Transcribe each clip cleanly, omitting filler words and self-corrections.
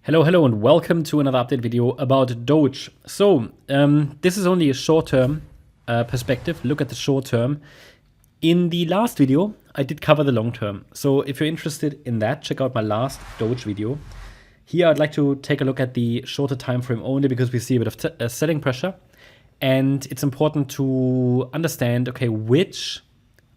Hello, and welcome to another update video about Doge. So, this is only a short-term perspective. Look at the short-term. In the last video, I did cover the long-term. So, if you're interested in that, check out my last Doge video. Here, I'd like to take a look at the shorter time frame only because we see a bit of selling pressure. And it's important to understand, okay, which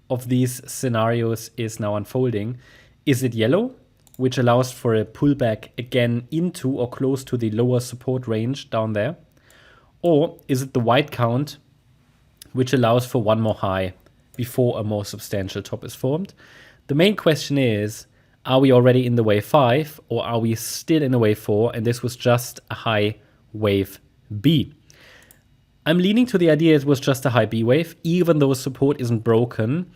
of these scenarios is now unfolding. Is it yellow, which allows for a pullback again into or close to the lower support range down there? Or is it the white count, which allows for one more high before a more substantial top is formed? The main question is, are we already in the wave 5 or are we still in the wave 4 and this was just a high wave B? I'm leaning to the idea it was just a high B wave, even though support isn't broken,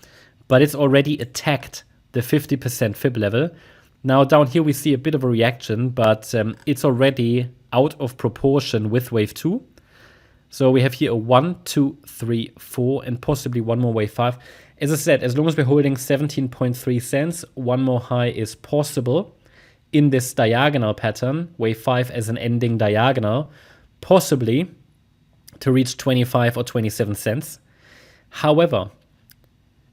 but it's already attacked the 50% fib level. Now down here we see a bit of a reaction, but it's already out of proportion with wave 2. So we have here a 1, 2, 3, 4, and possibly one more wave 5. As I said, as long as we're holding 17.3 cents, one more high is possible in this diagonal pattern, wave 5 as an ending diagonal, possibly to reach 25 or 27 cents. However,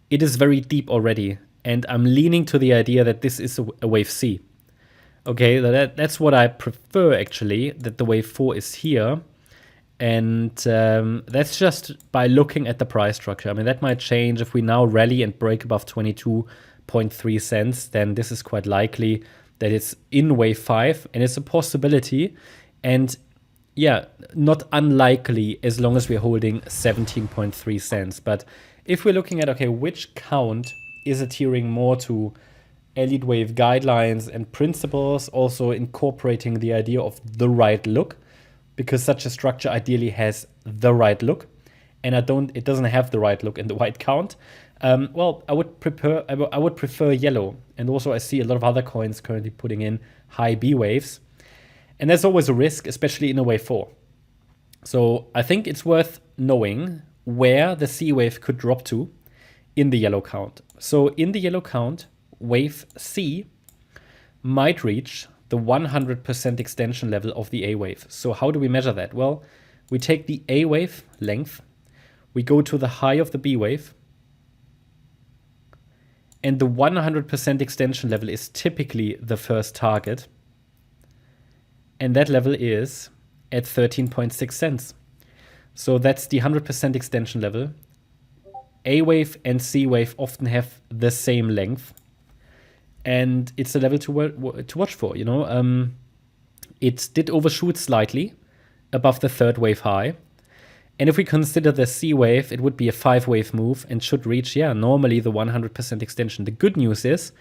it is very deep already. And I'm leaning to the idea that this is a wave C. Okay, that's what I prefer actually, that the wave 4 is here. And that's just by looking at the price structure. I mean, that might change if we now rally and break above 22.3 cents, then this is quite likely that it's in wave 5 and it's a possibility. And yeah, not unlikely as long as we're holding 17.3 cents. But if we're looking at, okay, which count is adhering more to Elliott wave guidelines and principles, also incorporating the idea of the right look, because such a structure ideally has the right look, and it doesn't have the right look in the white count. Well, I would prefer yellow, and also I see a lot of other coins currently putting in high B waves, and there's always a risk, especially in a wave 4. So I think it's worth knowing where the C wave could drop to in the yellow count. So in the yellow count, wave C might reach the 100% extension level of the A wave. So how do we measure that? Well, we take the A wave length, we go to the high of the B wave, and the 100% extension level is typically the first target. And that level is at 13.6 cents. So that's the 100% extension level. A wave and C wave often have the same length, and it's a level to watch for. You know, it did overshoot slightly above the third wave high, and if we consider the C wave, it would be a 5-wave move and should reach, normally the 100% extension. The good news is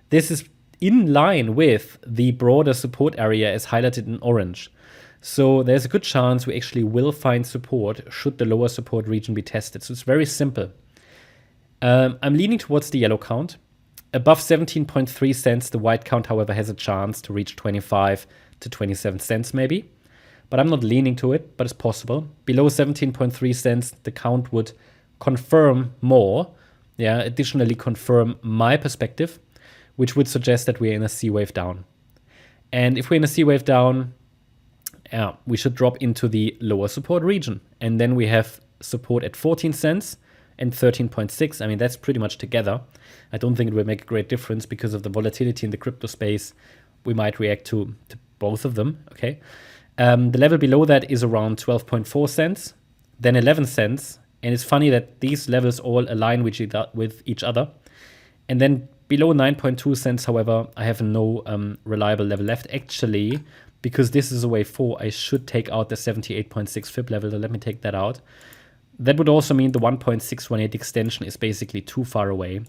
this is in line with the broader support area as highlighted in orange. So there's a good chance we actually will find support should the lower support region be tested. So it's very simple. I'm leaning towards the yellow count. Above 17.3 cents, the white count, however, has a chance to reach 25 to 27 cents maybe. But I'm not leaning to it, but it's possible. Below 17.3 cents, the count would confirm more. Additionally confirm my perspective, which would suggest that we're in a C wave down. And if we're in a C wave down, we should drop into the lower support region. And then we have support at 14 cents. And 13.6, I mean, that's pretty much together. I don't think it will make a great difference because of the volatility in the crypto space. We might react to both of them, okay? The level below that is around 12.4 cents, then 11 cents. And it's funny that these levels all align with each other. And then below 9.2 cents, however, I have no reliable level left. Actually, because this is a wave 4, I should take out the 78.6 fib level. So let me take that out. That would also mean the 1.618 extension is basically too far away.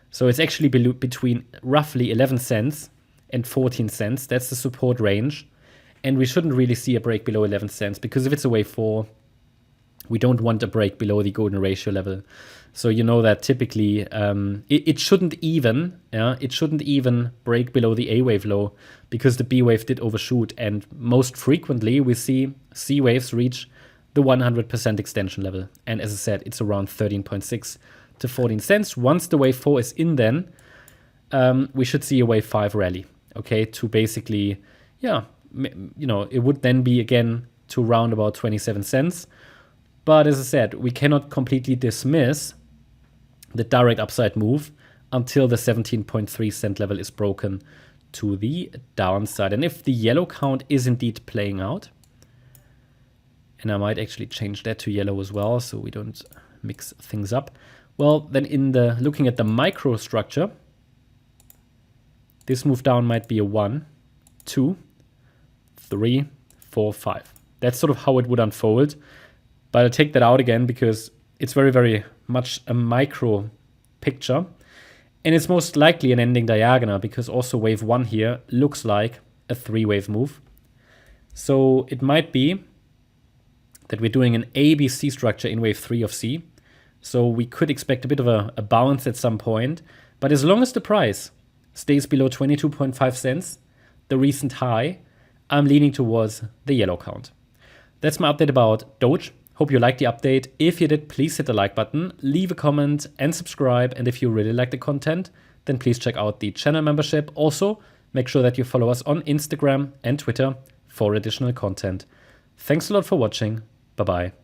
So it's actually between roughly 11 cents and 14 cents. That's the support range. And we shouldn't really see a break below 11 cents because if it's a wave 4, we don't want a break below the golden ratio level. So you know that typically it shouldn't even break below the A wave low because the B wave did overshoot. And most frequently we see C waves reach the 100% extension level. And as I said, it's around 13.6 to 14 cents. Once the wave 4 is in then, we should see a wave 5 rally, okay, to basically, it would then be again to round about 27 cents. But as I said, we cannot completely dismiss the direct upside move until the 17.3 cent level is broken to the downside. And if the yellow count is indeed playing out, and I might actually change that to yellow as well so we don't mix things up. Well, then looking at the microstructure, this move down might be a 1, 2, 3, 4, 5. That's sort of how it would unfold. But I'll take that out again because it's very, very much a micro picture. And it's most likely an ending diagonal because also wave 1 here looks like a 3-wave move. So it might be that we're doing an ABC structure in wave 3 of C. So we could expect a bit of a bounce at some point. But as long as the price stays below 22.5 cents, the recent high, I'm leaning towards the yellow count. That's my update about Doge. Hope you liked the update. If you did, please hit the like button, leave a comment and subscribe. And if you really like the content, then please check out the channel membership. Also, make sure that you follow us on Instagram and Twitter for additional content. Thanks a lot for watching. Bye-bye.